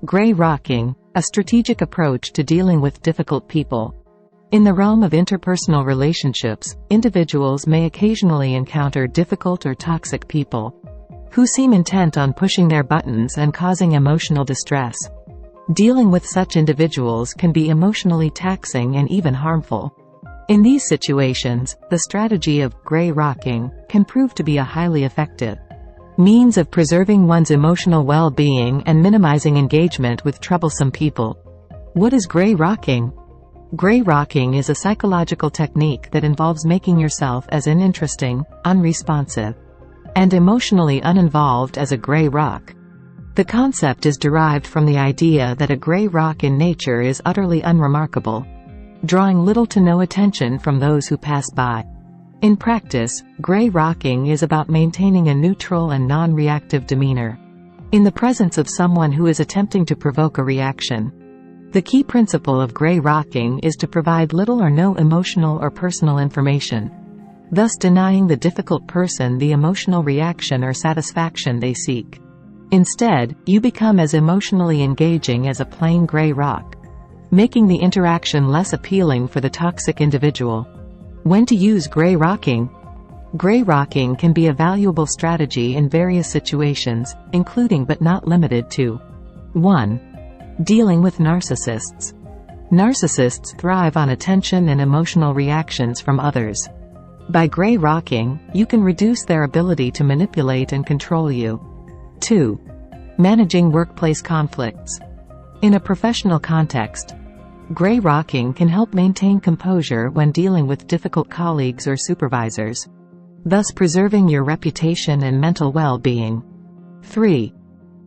Gray rocking, a strategic approach to dealing with difficult people. In the realm of interpersonal relationships, individuals may occasionally encounter difficult or toxic people who seem intent on pushing their buttons and causing emotional distress. Dealing with such individuals can be emotionally taxing and even harmful. In these situations, the strategy of gray rocking can prove to be a highly effective means of preserving one's emotional well-being and minimizing engagement with troublesome people. What is gray rocking? Gray rocking is a psychological technique that involves making yourself as uninteresting, unresponsive, and emotionally uninvolved as a gray rock. The concept is derived from the idea that a gray rock in nature is utterly unremarkable, drawing little to no attention from those who pass by. In practice, gray rocking is about maintaining a neutral and non-reactive demeanor in the presence of someone who is attempting to provoke a reaction. The key principle of gray rocking is to provide little or no emotional or personal information, thus denying the difficult person the emotional reaction or satisfaction they seek. Instead, you become as emotionally engaging as a plain gray rock, making the interaction less appealing for the toxic individual. When to use gray rocking? Gray rocking can be a valuable strategy in various situations, including but not limited to 1. Dealing with narcissists. Narcissists thrive on attention and emotional reactions from others. By gray rocking, you can reduce their ability to manipulate and control you. 2. Managing workplace conflicts. In a professional context, gray rocking can help maintain composure when dealing with difficult colleagues or supervisors, thus preserving your reputation and mental well-being. 3.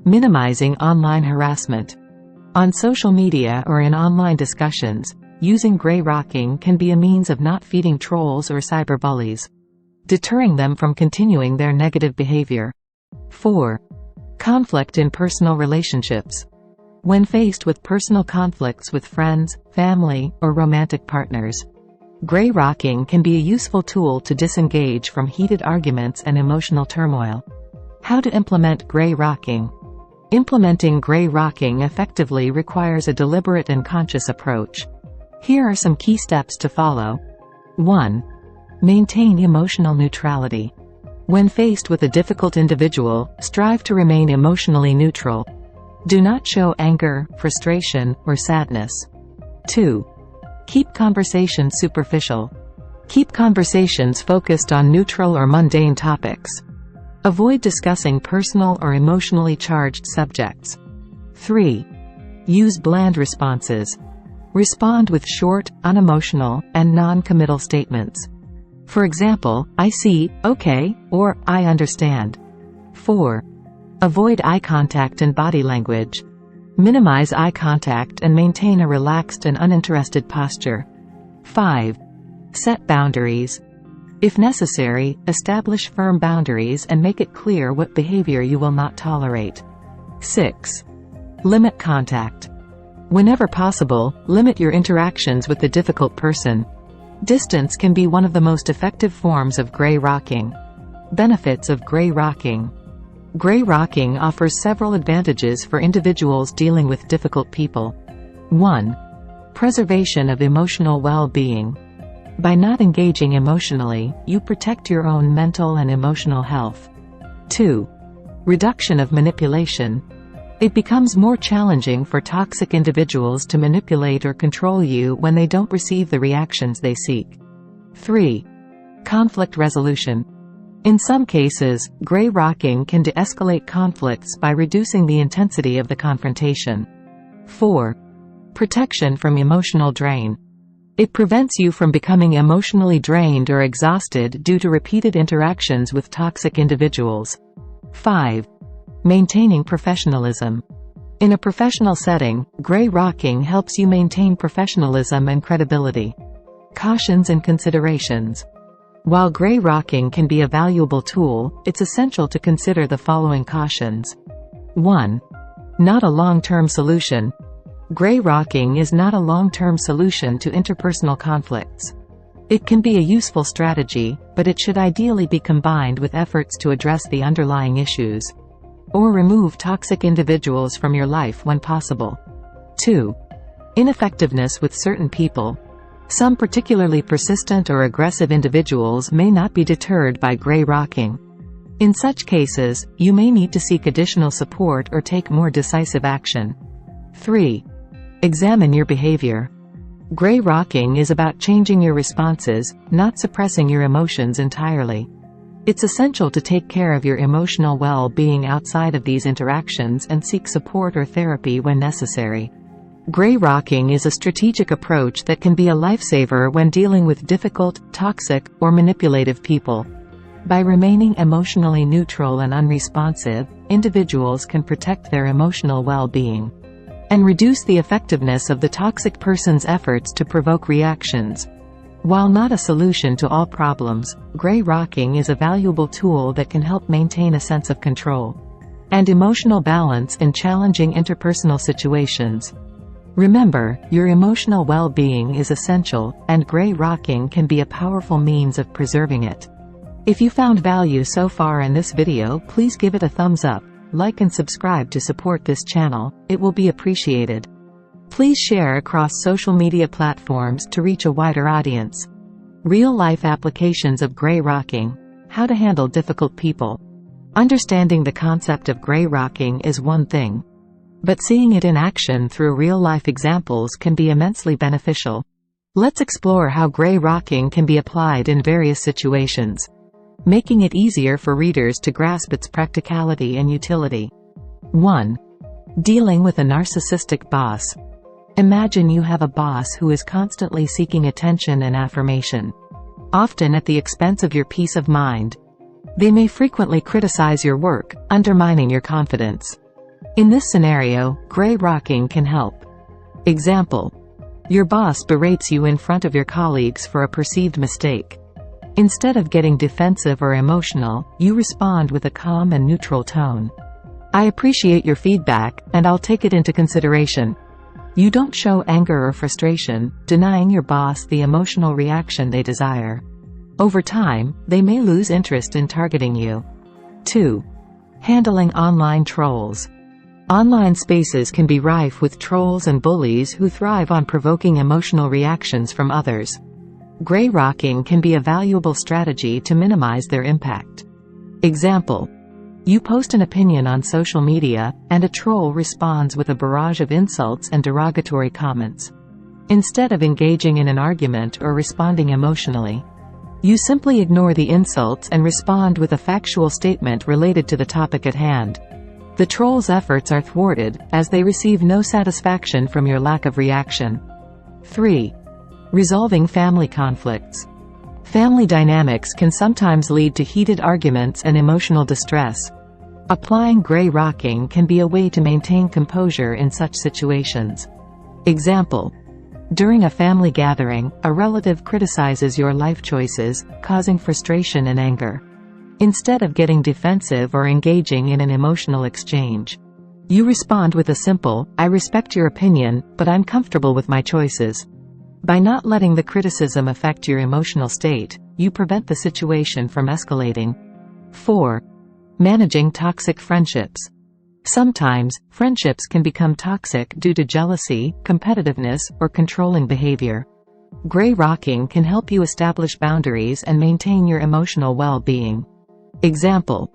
Minimizing online harassment. On social media or in online discussions, using gray rocking can be a means of not feeding trolls or cyberbullies, deterring them from continuing their negative behavior. 4. Conflict in personal relationships. When faced with personal conflicts with friends, family, or romantic partners, gray rocking can be a useful tool to disengage from heated arguments and emotional turmoil. How to implement gray rocking? Implementing gray rocking effectively requires a deliberate and conscious approach. Here are some key steps to follow. 1. Maintain emotional neutrality. When faced with a difficult individual, strive to remain emotionally neutral. Do not show anger, frustration, or sadness. 2. Keep conversations superficial. Keep conversations focused on neutral or mundane topics. Avoid discussing personal or emotionally charged subjects. 3. Use bland responses. Respond with short, unemotional, and non-committal statements. For example, I see, okay, or I understand. 4. Avoid eye contact and body language. Minimize eye contact and maintain a relaxed and uninterested posture. 5. Set boundaries. If necessary, establish firm boundaries and make it clear what behavior you will not tolerate. 6. Limit contact. Whenever possible, limit your interactions with the difficult person. Distance can be one of the most effective forms of gray rocking. Benefits of gray rocking. Gray rocking offers several advantages for individuals dealing with difficult people. 1. Preservation of emotional well-being. By not engaging emotionally, you protect your own mental and emotional health. 2. Reduction of manipulation. It becomes more challenging for toxic individuals to manipulate or control you when they don't receive the reactions they seek. 3. Conflict resolution. In some cases, gray rocking can de-escalate conflicts by reducing the intensity of the confrontation. 4. Protection from emotional drain. It prevents you from becoming emotionally drained or exhausted due to repeated interactions with toxic individuals. 5. Maintaining professionalism. In a professional setting, gray rocking helps you maintain professionalism and credibility. Cautions and considerations. While gray rocking can be a valuable tool, it's essential to consider the following cautions. 1. Not a long-term solution. Gray rocking is not a long-term solution to interpersonal conflicts. It can be a useful strategy, but it should ideally be combined with efforts to address the underlying issues. or remove toxic individuals from your life when possible. 2. Ineffectiveness with certain people. Some particularly persistent or aggressive individuals may not be deterred by gray rocking. In such cases, you may need to seek additional support or take more decisive action. 3. Examine your behavior. Gray rocking is about changing your responses, not suppressing your emotions entirely. It's essential to take care of your emotional well-being outside of these interactions and seek support or therapy when necessary. Gray rocking is a strategic approach that can be a lifesaver when dealing with difficult, toxic, or manipulative people. By remaining emotionally neutral and unresponsive, individuals can protect their emotional well-being and reduce the effectiveness of the toxic person's efforts to provoke reactions. While not a solution to all problems, gray rocking is a valuable tool that can help maintain a sense of control and emotional balance in challenging interpersonal situations. Remember, your emotional well-being is essential, and gray rocking can be a powerful means of preserving it. If you found value so far in this video, please give it a thumbs up, like and subscribe to support this channel, it will be appreciated. Please share across social media platforms to reach a wider audience. Real-life applications of gray rocking. How to handle difficult people. Understanding the concept of gray rocking is one thing, but seeing it in action through real-life examples can be immensely beneficial. Let's explore how gray rocking can be applied in various situations, making it easier for readers to grasp its practicality and utility. 1. Dealing with a narcissistic boss. Imagine you have a boss who is constantly seeking attention and affirmation, often at the expense of your peace of mind. They may frequently criticize your work, undermining your confidence. In this scenario, gray rocking can help. Example: your boss berates you in front of your colleagues for a perceived mistake. Instead of getting defensive or emotional, you respond with a calm and neutral tone. I appreciate your feedback, and I'll take it into consideration. You don't show anger or frustration, denying your boss the emotional reaction they desire. Over time, they may lose interest in targeting you. 2. Handling online trolls. Online spaces can be rife with trolls and bullies who thrive on provoking emotional reactions from others. Gray rocking can be a valuable strategy to minimize their impact. Example: you post an opinion on social media, and a troll responds with a barrage of insults and derogatory comments. Instead of engaging in an argument or responding emotionally, you simply ignore the insults and respond with a factual statement related to the topic at hand. The troll's efforts are thwarted, as they receive no satisfaction from your lack of reaction. 3. Resolving family conflicts. Family dynamics can sometimes lead to heated arguments and emotional distress. Applying gray rocking can be a way to maintain composure in such situations. Example: during a family gathering, a relative criticizes your life choices, causing frustration and anger. Instead of getting defensive or engaging in an emotional exchange, you respond with a simple, "I respect your opinion, but I'm comfortable with my choices." By not letting the criticism affect your emotional state, you prevent the situation from escalating. 4. Managing toxic friendships. Sometimes, friendships can become toxic due to jealousy, competitiveness, or controlling behavior. Gray rocking can help you establish boundaries and maintain your emotional well-being. Example: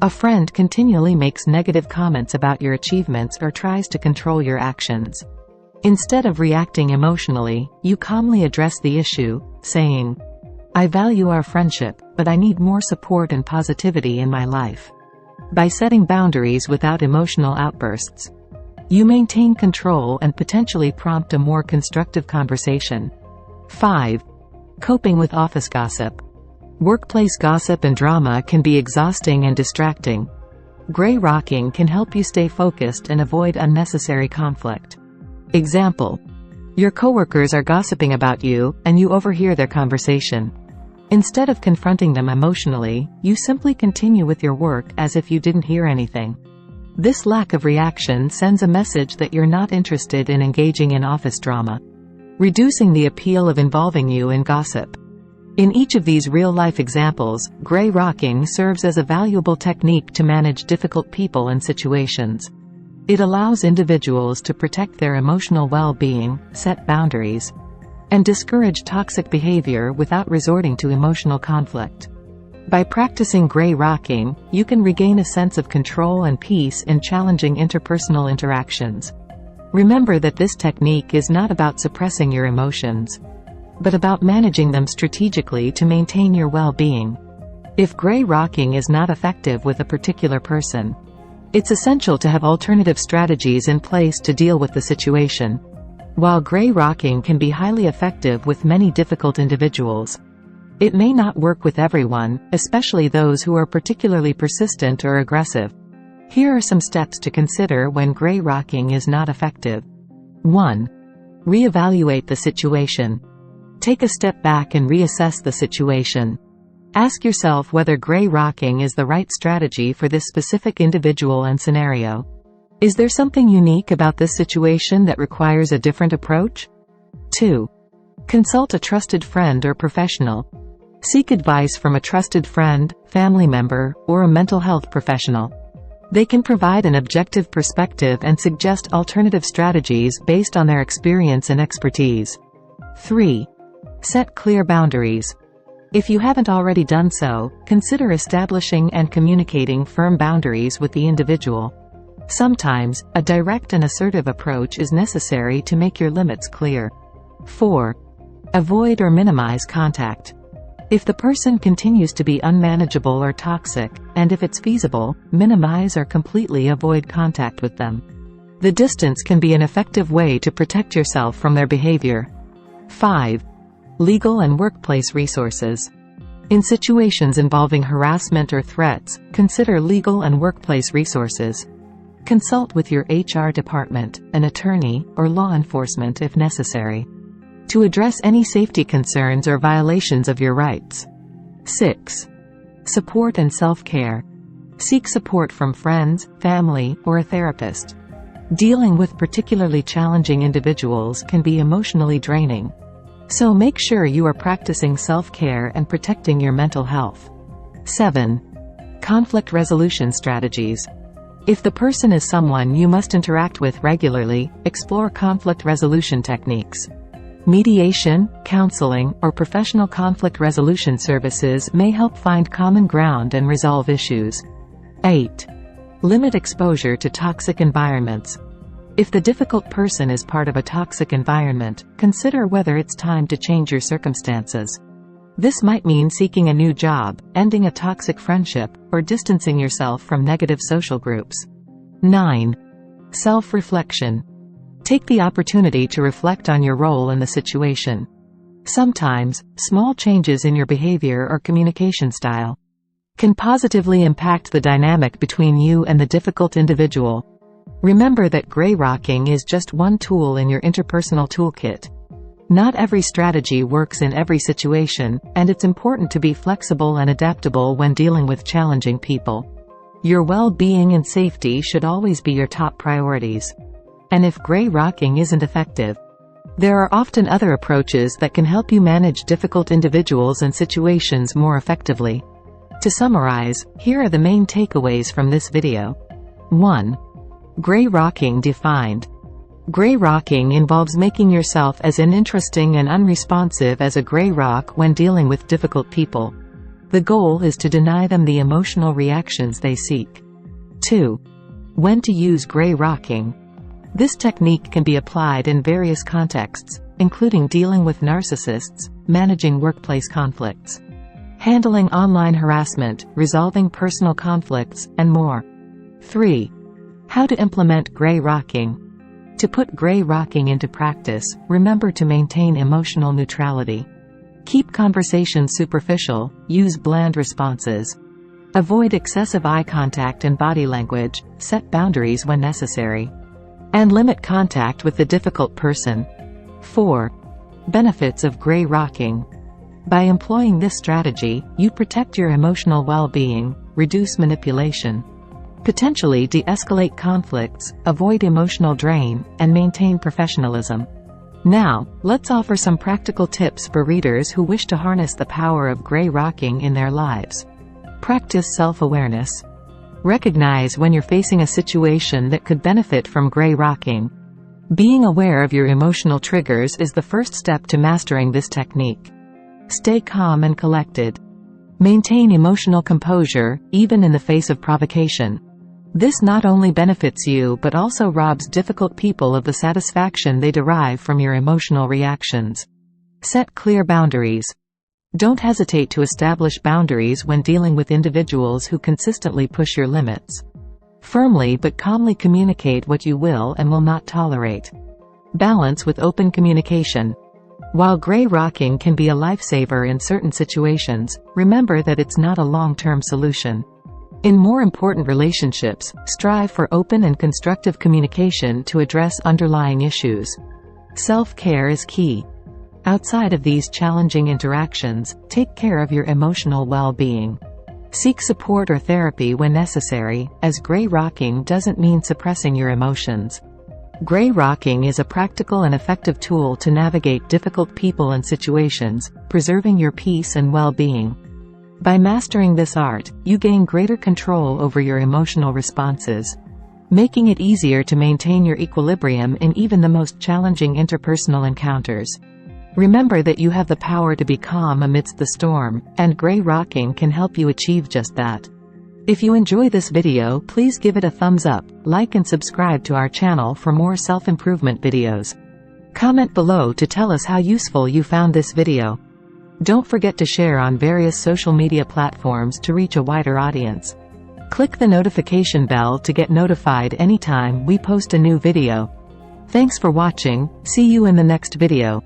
a friend continually makes negative comments about your achievements or tries to control your actions. Instead of reacting emotionally, you calmly address the issue, saying, "I value our friendship, but I need more support and positivity in my life." By setting boundaries without emotional outbursts, you maintain control and potentially prompt a more constructive conversation. 5. Coping with office gossip. Workplace gossip and drama can be exhausting and distracting. Gray rocking can help you stay focused and avoid unnecessary conflict. Example: your coworkers are gossiping about you, and you overhear their conversation. Instead of confronting them emotionally, you simply continue with your work as if you didn't hear anything. This lack of reaction sends a message that you're not interested in engaging in office drama, reducing the appeal of involving you in gossip. In each of these real-life examples, gray rocking serves as a valuable technique to manage difficult people and situations. It allows individuals to protect their emotional well-being, set boundaries, and discourage toxic behavior without resorting to emotional conflict. By practicing gray rocking, you can regain a sense of control and peace in challenging interpersonal interactions. Remember that this technique is not about suppressing your emotions, but about managing them strategically to maintain your well-being. If gray rocking is not effective with a particular person, it's essential to have alternative strategies in place to deal with the situation. While gray rocking can be highly effective with many difficult individuals, it may not work with everyone, especially those who are particularly persistent or aggressive. Here are some steps to consider when gray rocking is not effective. 1. Reevaluate the situation. Take a step back and reassess the situation. Ask yourself whether gray rocking is the right strategy for this specific individual and scenario. Is there something unique about this situation that requires a different approach? 2. Consult a trusted friend or professional. Seek advice from a trusted friend, family member, or a mental health professional. They can provide an objective perspective and suggest alternative strategies based on their experience and expertise. 3. Set clear boundaries. If you haven't already done so, consider establishing and communicating firm boundaries with the individual. Sometimes, a direct and assertive approach is necessary to make your limits clear. 4. Avoid or minimize contact. If the person continues to be unmanageable or toxic, and if it's feasible, minimize or completely avoid contact with them. The distance can be an effective way to protect yourself from their behavior. 5. Legal and workplace resources. In situations involving harassment or threats, consider legal and workplace resources. Consult with your HR department, an attorney, or law enforcement if necessary, to address any safety concerns or violations of your rights. 6. Support and self-care. Seek support from friends, family, or a therapist. Dealing with particularly challenging individuals can be emotionally draining, so make sure you are practicing self-care and protecting your mental health. 7. Conflict resolution strategies. If the person is someone you must interact with regularly, explore conflict resolution techniques. Mediation, counseling, or professional conflict resolution services may help find common ground and resolve issues. 8. Limit exposure to toxic environments. If the difficult person is part of a toxic environment, consider whether it's time to change your circumstances. This might mean seeking a new job, ending a toxic friendship, or distancing yourself from negative social groups. 9. Self-reflection. Take the opportunity to reflect on your role in the situation. Sometimes, small changes in your behavior or communication style can positively impact the dynamic between you and the difficult individual. Remember that gray rocking is just one tool in your interpersonal toolkit. Not every strategy works in every situation, and it's important to be flexible and adaptable when dealing with challenging people. Your well-being and safety should always be your top priorities. And if gray rocking isn't effective, there are often other approaches that can help you manage difficult individuals and situations more effectively. To summarize, here are the main takeaways from this video. 1. Gray rocking defined. Gray rocking involves making yourself as uninteresting and unresponsive as a gray rock when dealing with difficult people. The goal is to deny them the emotional reactions they seek. 2. When to use gray rocking. This technique can be applied in various contexts, including dealing with narcissists, managing workplace conflicts, handling online harassment, resolving personal conflicts, and more. 3. How to implement gray rocking. To put gray rocking into practice, remember to maintain emotional neutrality. Keep conversations superficial, use bland responses. Avoid excessive eye contact and body language, set boundaries when necessary, and limit contact with the difficult person. 4. Benefits of gray rocking. By employing this strategy, you protect your emotional well-being, reduce manipulation, potentially de-escalate conflicts, avoid emotional drain, and maintain professionalism. Now, let's offer some practical tips for readers who wish to harness the power of gray rocking in their lives. Practice self-awareness. Recognize when you're facing a situation that could benefit from gray rocking. Being aware of your emotional triggers is the first step to mastering this technique. Stay calm and collected. Maintain emotional composure, even in the face of provocation. This not only benefits you but also robs difficult people of the satisfaction they derive from your emotional reactions. Set clear boundaries. Don't hesitate to establish boundaries when dealing with individuals who consistently push your limits. Firmly but calmly communicate what you will and will not tolerate. Balance with open communication. While gray rocking can be a lifesaver in certain situations, remember that it's not a long-term solution. In more important relationships, strive for open and constructive communication to address underlying issues. Self-care is key. Outside of these challenging interactions, take care of your emotional well-being. Seek support or therapy when necessary, as gray rocking doesn't mean suppressing your emotions. Gray rocking is a practical and effective tool to navigate difficult people and situations, preserving your peace and well-being. By mastering this art, you gain greater control over your emotional responses, making it easier to maintain your equilibrium in even the most challenging interpersonal encounters. Remember that you have the power to be calm amidst the storm, and gray rocking can help you achieve just that. If you enjoy this video, please give it a thumbs up, like and subscribe to our channel for more self-improvement videos. Comment below to tell us how useful you found this video. Don't forget to share on various social media platforms to reach a wider audience. Click the notification bell to get notified anytime we post a new video. Thanks for watching, see you in the next video.